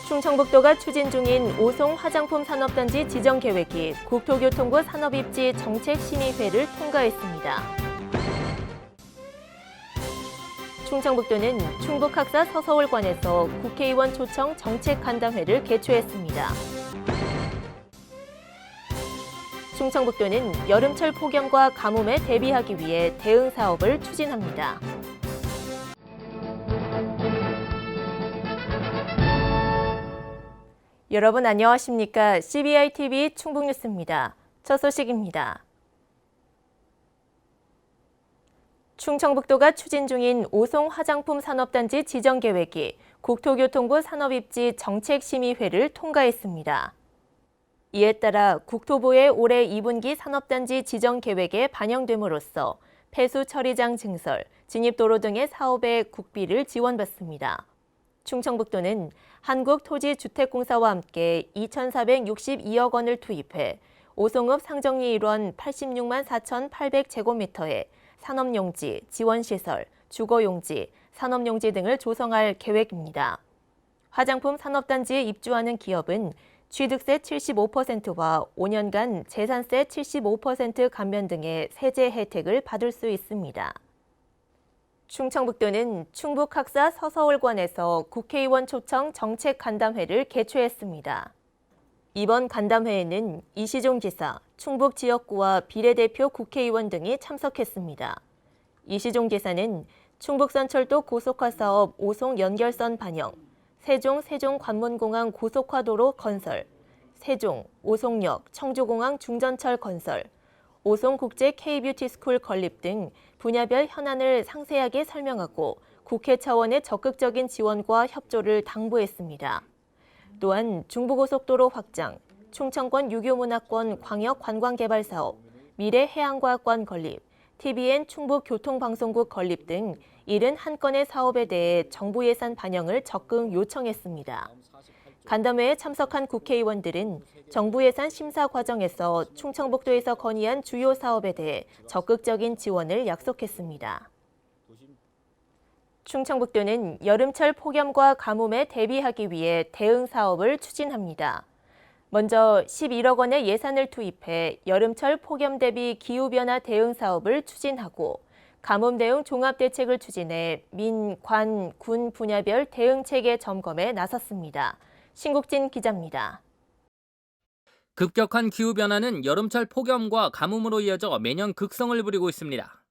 충청북도가 추진 중인 오송 화장품 산업단지 지정 계획이 국토교통부 산업입지 정책심의회를 통과했습니다. 충청북도는 충북학사 서서울관에서 국회의원 초청 정책간담회를 개최했습니다. 충청북도는 여름철 폭염과 가뭄에 대비하기 위해 대응 사업을 추진합니다. 여러분 안녕하십니까? CBI-TV 충북뉴스입니다. 첫 소식입니다. 충청북도가 추진 중인 오송 화장품 산업단지 지정 계획이 국토교통부 산업입지 정책심의회를 통과했습니다. 이에 따라 국토부의 올해 2분기 산업단지 지정 계획에 반영됨으로써 폐수 처리장 증설, 진입도로 등의 사업에 국비를 지원받습니다. 충청북도는 한국토지주택공사와 함께 2,462억 원을 투입해 오송읍 상정리 일원 86만 4,800제곱미터의 산업용지, 지원시설, 주거용지, 산업용지 등을 조성할 계획입니다. 화장품 산업단지에 입주하는 기업은 취득세 75%와 5년간 재산세 75% 감면 등의 세제 혜택을 받을 수 있습니다. 충청북도는 충북학사 서서울관에서 국회의원 초청 정책간담회를 개최했습니다. 이번 간담회에는 이시종 지사, 충북지역구와 비례대표 국회의원 등이 참석했습니다. 이시종 지사는 충북선철도 고속화 사업 오송 연결선 반영, 세종관문공항 고속화도로 건설, 세종, 오송역, 청주공항 중전철 건설, 오송국제 K뷰티스쿨 건립 등 분야별 현안을 상세하게 설명하고 국회 차원의 적극적인 지원과 협조를 당부했습니다. 또한 중부고속도로 확장, 충청권 유교문화권 광역관광개발사업, 미래해양과학관 건립, TBN 충북교통방송국 건립 등 71건의 사업에 대해 정부 예산 반영을 적극 요청했습니다. 간담회에 참석한 국회의원들은 정부 예산 심사 과정에서 충청북도에서 건의한 주요 사업에 대해 적극적인 지원을 약속했습니다. 충청북도는 여름철 폭염과 가뭄에 대비하기 위해 대응 사업을 추진합니다. 먼저 11억 원의 예산을 투입해 여름철 폭염 대비 기후변화 대응 사업을 추진하고 가뭄 대응 종합대책을 추진해 민, 관, 군 분야별 대응 체계 점검에 나섰습니다. 신국진 기자입니다. 급격한 기후변화는 여름철 폭염과 가뭄으로 이어져 매년 극성을 부리고 있습니다.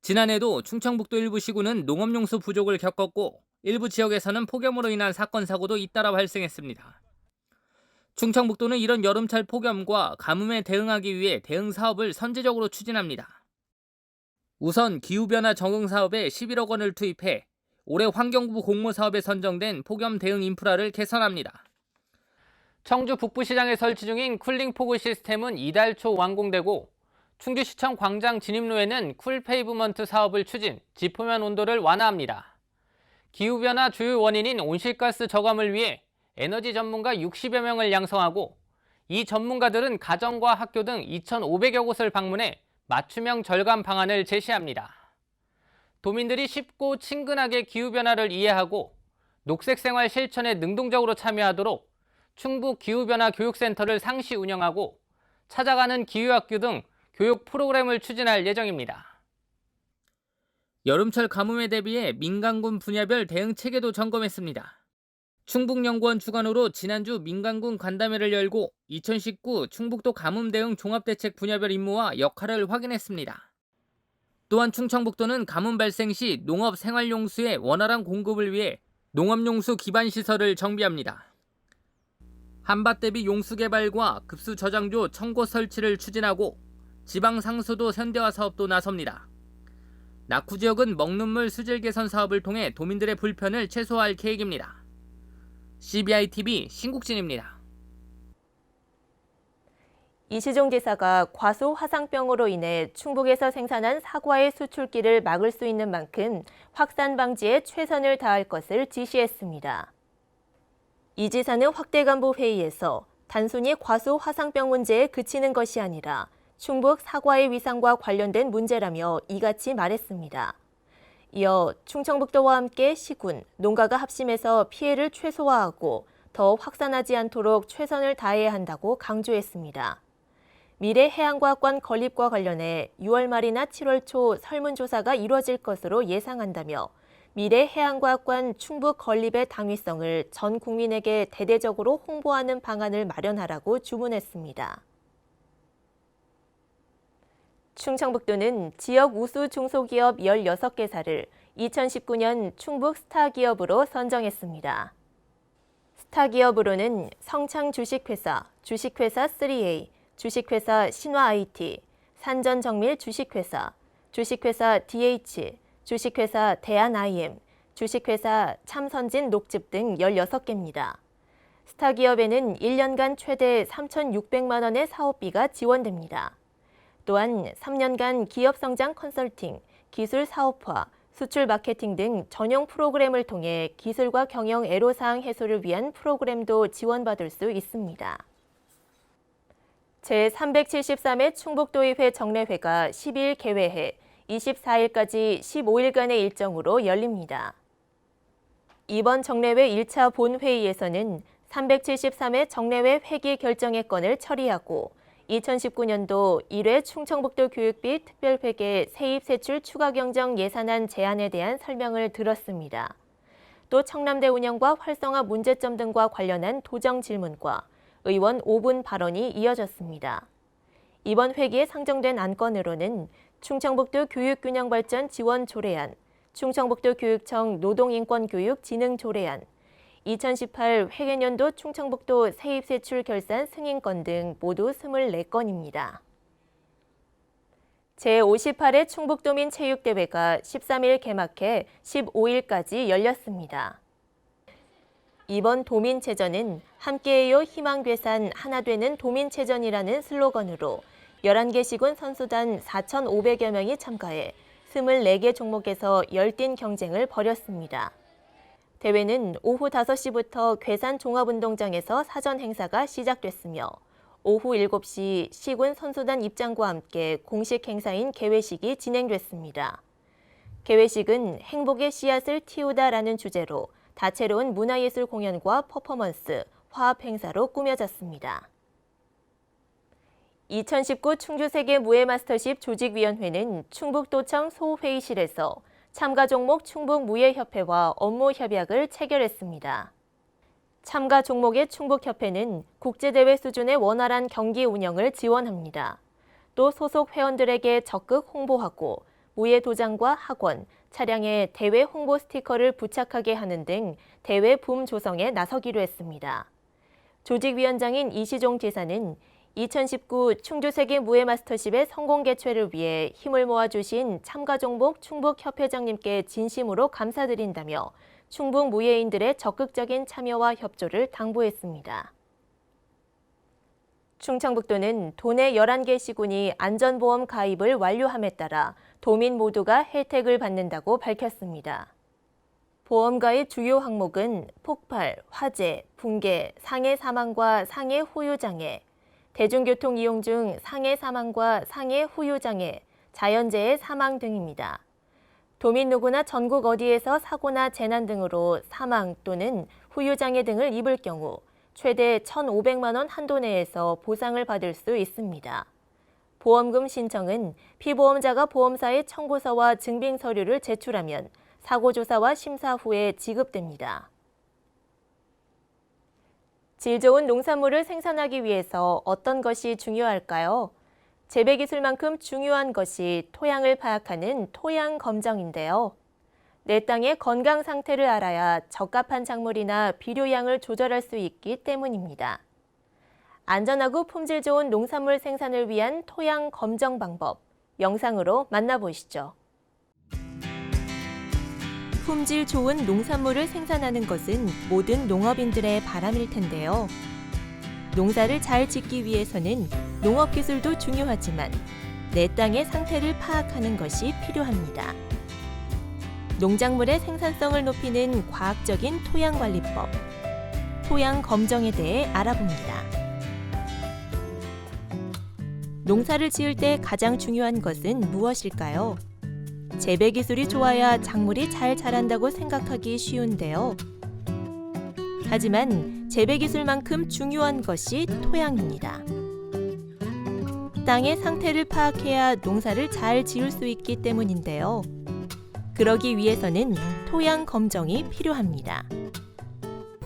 지난해도 충청북도 일부 시군은 농업용수 부족을 겪었고 일부 지역에서는 폭염으로 인한 사건, 사고도 잇따라 발생했습니다. 충청북도는 이런 여름철 폭염과 가뭄에 대응하기 위해 대응 사업을 선제적으로 추진합니다. 우선 기후변화 적응 사업에 11억 원을 투입해 올해 환경부 공모사업에 선정된 폭염 대응 인프라를 개선합니다. 청주 북부시장에 설치 중인 쿨링 포구 시스템은 이달 초 완공되고 충주시청 광장 진입로에는 쿨페이브먼트 사업을 추진, 지표면 온도를 완화합니다. 기후변화 주요 원인인 온실가스 저감을 위해 에너지 전문가 60여 명을 양성하고 이 전문가들은 가정과 학교 등 2,500여 곳을 방문해 맞춤형 절감 방안을 제시합니다. 도민들이 쉽고 친근하게 기후변화를 이해하고 녹색생활 실천에 능동적으로 참여하도록 충북 기후변화 교육센터를 상시 운영하고 찾아가는 기후학교 등 교육 프로그램을 추진할 예정입니다. 여름철 가뭄에 대비해 민간군 분야별 대응 체계도 점검했습니다. 충북연구원 주관으로 지난주 민간군 간담회를 열고 2019 충북도 가뭄 대응 종합대책 분야별 임무와 역할을 확인했습니다. 또한 충청북도는 가뭄 발생 시 농업 생활용수의 원활한 공급을 위해 농업용수 기반시설을 정비합니다. 한밭 대비 용수 개발과 급수 저장조 청고 설치를 추진하고 지방 상수도 현대화 사업도 나섭니다. 낙후 지역은 먹는 물 수질 개선 사업을 통해 도민들의 불편을 최소화할 계획입니다. CBI-TV 신국진입니다. 이시종 지사가 과수 화상병으로 인해 충북에서 생산한 사과의 수출기를 막을 수 있는 만큼 확산 방지에 최선을 다할 것을 지시했습니다. 이 지사는 확대 간부 회의에서 단순히 과수 화상병 문제에 그치는 것이 아니라 충북 사과의 위상과 관련된 문제라며 이같이 말했습니다. 이어 충청북도와 함께 시군, 농가가 합심해서 피해를 최소화하고 더 확산하지 않도록 최선을 다해야 한다고 강조했습니다. 미래해양과학관 건립과 관련해 6월 말이나 7월 초 설문조사가 이뤄질 것으로 예상한다며 미래해양과학관 충북 건립의 당위성을 전 국민에게 대대적으로 홍보하는 방안을 마련하라고 주문했습니다. 충청북도는 지역 우수 중소기업 16개사를 2019년 충북 스타기업으로 선정했습니다. 스타기업으로는 성창주식회사, 주식회사 3A, 주식회사 신화IT, 산전정밀 주식회사, 주식회사 DH, 주식회사 대한IM, 주식회사 참선진 녹즙 등 16개입니다. 스타기업에는 1년간 최대 3,600만 원의 사업비가 지원됩니다. 또한 3년간 기업성장 컨설팅, 기술 사업화, 수출 마케팅 등 전용 프로그램을 통해 기술과 경영 애로사항 해소를 위한 프로그램도 지원받을 수 있습니다. 제373회 충북도의회 정례회가 12일 개회해 24일까지 15일간의 일정으로 열립니다. 이번 정례회 1차 본회의에서는 373회 정례회 회기 결정의 건을 처리하고 2019년도 1회 충청북도 교육비 특별회계 세입세출 추가경정 예산안 제안에 대한 설명을 들었습니다. 또 청남대 운영과 활성화 문제점 등과 관련한 도정 질문과 의원 5분 발언이 이어졌습니다. 이번 회기에 상정된 안건으로는 충청북도 교육균형발전 지원 조례안, 충청북도 교육청 노동인권교육 진흥 조례안, 2018 회계년도 충청북도 세입세출 결산 승인건 등 모두 24건입니다. 제58회 충북도민 체육대회가 13일 개막해 15일까지 열렸습니다. 이번 도민체전은 함께해요 희망괴산 하나되는 도민체전이라는 슬로건으로 11개 시군 선수단 4,500여 명이 참가해 24개 종목에서 열띤 경쟁을 벌였습니다. 대회는 오후 5시부터 괴산 종합운동장에서 사전 행사가 시작됐으며 오후 7시 시군 선수단 입장과 함께 공식 행사인 개회식이 진행됐습니다. 개회식은 행복의 씨앗을 틔우다라는 주제로 다채로운 문화예술 공연과 퍼포먼스, 화합 행사로 꾸며졌습니다. 2019 충주세계 무예마스터십 조직위원회는 충북도청 소회의실에서 참가 종목 충북무예협회와 업무 협약을 체결했습니다. 참가 종목의 충북협회는 국제대회 수준의 원활한 경기 운영을 지원합니다. 또 소속 회원들에게 적극 홍보하고 무예 도장과 학원, 차량에 대회 홍보 스티커를 부착하게 하는 등 대회 붐 조성에 나서기로 했습니다. 조직위원장인 이시종 지사는 2019 충주세계 무예마스터십의 성공 개최를 위해 힘을 모아주신 참가 종목 충북협회장님께 진심으로 감사드린다며 충북 무예인들의 적극적인 참여와 협조를 당부했습니다. 충청북도는 도내 11개 시군이 안전보험 가입을 완료함에 따라 도민 모두가 혜택을 받는다고 밝혔습니다. 보험 가입 주요 항목은 폭발, 화재, 붕괴, 상해 사망과 상해 후유 장애, 대중교통 이용 중 상해 사망과 상해 후유 장애, 자연재해 사망 등입니다. 도민 누구나 전국 어디에서 사고나 재난 등으로 사망 또는 후유 장애 등을 입을 경우 최대 1,500만 원 한도 내에서 보상을 받을 수 있습니다. 보험금 신청은 피보험자가 보험사에 청구서와 증빙 서류를 제출하면 사고조사와 심사 후에 지급됩니다. 질 좋은 농산물을 생산하기 위해서 어떤 것이 중요할까요? 재배기술만큼 중요한 것이 토양을 파악하는 토양 검정인데요. 내 땅의 건강 상태를 알아야 적합한 작물이나 비료양을 조절할 수 있기 때문입니다. 안전하고 품질 좋은 농산물 생산을 위한 토양 검정 방법, 영상으로 만나보시죠. 품질 좋은 농산물을 생산하는 것은 모든 농업인들의 바람일 텐데요. 농사를 잘 짓기 위해서는 농업기술도 중요하지만 내 땅의 상태를 파악하는 것이 필요합니다. 농작물의 생산성을 높이는 과학적인 토양관리법, 토양 검정에 대해 알아봅니다. 농사를 지을 때 가장 중요한 것은 무엇일까요? 재배 기술이 좋아야 작물이 잘 자란다고 생각하기 쉬운데요. 하지만 재배 기술만큼 중요한 것이 토양입니다. 땅의 상태를 파악해야 농사를 잘 지을 수 있기 때문인데요. 그러기 위해서는 토양 검정이 필요합니다.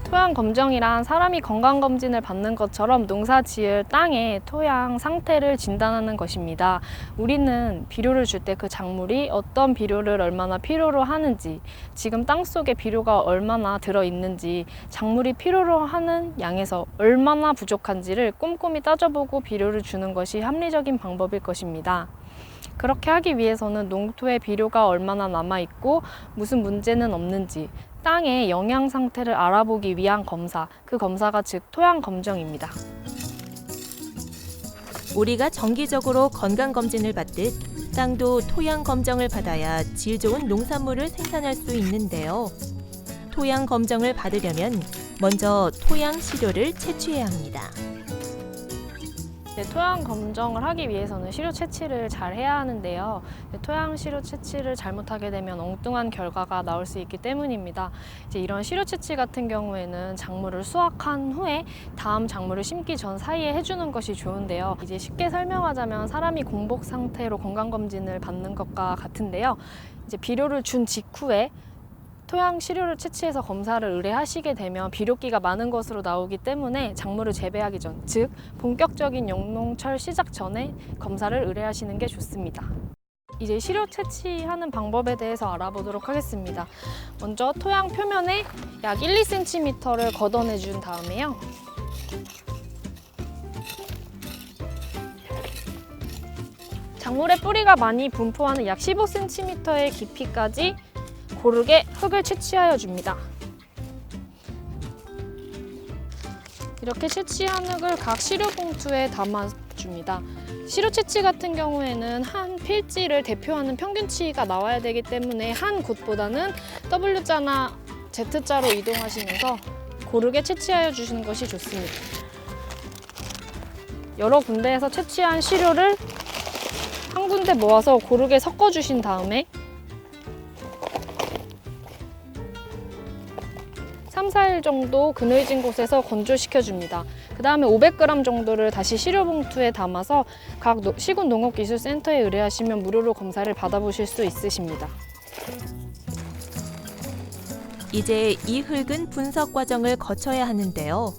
토양 검정이란 사람이 건강 검진을 받는 것처럼 농사 지을 땅의 토양 상태를 진단하는 것입니다. 우리는 비료를 줄 때 그 작물이 어떤 비료를 얼마나 필요로 하는지, 지금 땅 속에 비료가 얼마나 들어있는지, 작물이 필요로 하는 양에서 얼마나 부족한지를 꼼꼼히 따져보고 비료를 주는 것이 합리적인 방법일 것입니다. 그렇게 하기 위해서는 농토에 비료가 얼마나 남아있고 무슨 문제는 없는지, 땅의 영양 상태를 알아보기 위한 검사, 그 검사가 즉 토양 검정입니다. 우리가 정기적으로 건강 검진을 받듯 땅도 토양 검정을 받아야 질 좋은 농산물을 생산할 수 있는데요. 토양 검정을 받으려면 먼저 토양 시료를 채취해야 합니다. 토양 검정을 하기 위해서는 시료 채취를 잘 해야 하는데요. 토양 시료 채취를 잘못하게 되면 엉뚱한 결과가 나올 수 있기 때문입니다. 이런 시료 채취 같은 경우에는 작물을 수확한 후에 다음 작물을 심기 전 사이에 해주는 것이 좋은데요. 쉽게 설명하자면 사람이 공복 상태로 건강검진을 받는 것과 같은데요. 비료를 준 직후에 토양 시료를 채취해서 검사를 의뢰하시게 되면 비료기가 많은 것으로 나오기 때문에 작물을 재배하기 전, 즉 본격적인 영농철 시작 전에 검사를 의뢰하시는 게 좋습니다. 이제 시료 채취하는 방법에 대해서 알아보도록 하겠습니다. 먼저 토양 표면에 약 1, 2cm를 걷어내 준 다음에요. 작물의 뿌리가 많이 분포하는 약 15cm의 깊이까지 고르게 흙을 채취하여 줍니다. 이렇게 채취한 흙을 각 시료 봉투에 담아줍니다. 시료 채취 같은 경우에는 한 필지를 대표하는 평균치가 나와야 되기 때문에 한 곳보다는 W자나 Z자로 이동하시면서 고르게 채취하여 주시는 것이 좋습니다. 여러 군데에서 채취한 시료를 한 군데 모아서 고르게 섞어 주신 다음에 3, 4일 정도 그늘진 곳에서 건조시켜 줍니다. 그 다음에 500g 정도를 다시 시료봉투에 담아서 각 시군농업기술센터에 의뢰하시면 무료로 검사를 받아보실 수 있으십니다. 이제 이 흙은 분석 과정을 거쳐야 하는데요.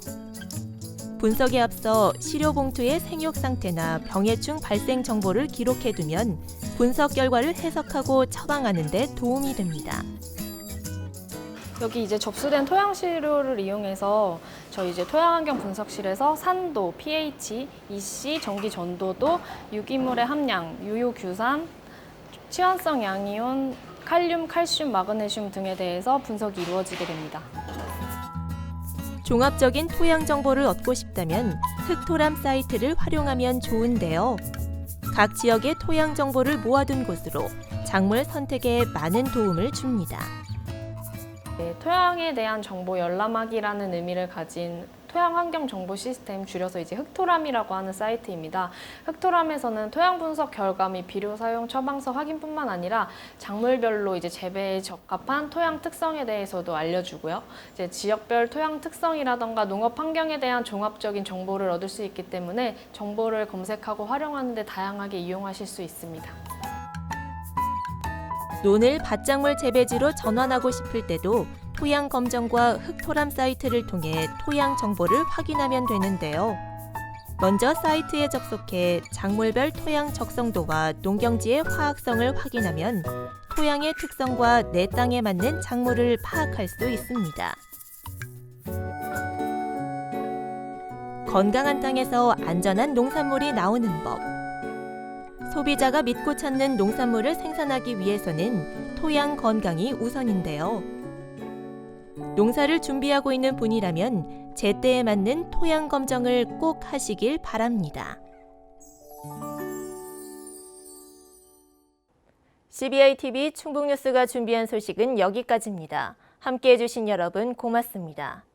분석에 앞서 시료봉투의 생육 상태나 병해충 발생 정보를 기록해두면 분석 결과를 해석하고 처방하는 데 도움이 됩니다. 여기 접수된 토양 시료를 이용해서 저희 토양환경 분석실에서 산도, pH, EC, 전기 전도도, 유기물의 함량, 유효규산, 치환성 양이온, 칼륨, 칼슘, 마그네슘 등에 대해서 분석이 이루어지게 됩니다. 종합적인 토양 정보를 얻고 싶다면 흙토람 사이트를 활용하면 좋은데요. 각 지역의 토양 정보를 모아둔 곳으로 작물 선택에 많은 도움을 줍니다. 토양에 대한 정보 열람하기라는 의미를 가진 토양 환경 정보 시스템, 줄여서 흙토람이라고 하는 사이트입니다. 흙토람에서는 토양 분석 결과 및 비료 사용 처방서 확인뿐만 아니라 작물별로 재배에 적합한 토양 특성에 대해서도 알려주고요. 지역별 토양 특성이라던가 농업 환경에 대한 종합적인 정보를 얻을 수 있기 때문에 정보를 검색하고 활용하는 데 다양하게 이용하실 수 있습니다. 논을 밭작물 재배지로 전환하고 싶을 때도 토양 검정과 흙토람 사이트를 통해 토양 정보를 확인하면 되는데요. 먼저 사이트에 접속해 작물별 토양 적성도와 농경지의 화학성을 확인하면 토양의 특성과 내 땅에 맞는 작물을 파악할 수 있습니다. 건강한 땅에서 안전한 농산물이 나오는 법. 소비자가 믿고 찾는 농산물을 생산하기 위해서는 토양 건강이 우선인데요. 농사를 준비하고 있는 분이라면 제때에 맞는 토양 검정을 꼭 하시길 바랍니다. CBI-TV 충북뉴스가 준비한 소식은 여기까지입니다. 함께해 주신 여러분 고맙습니다.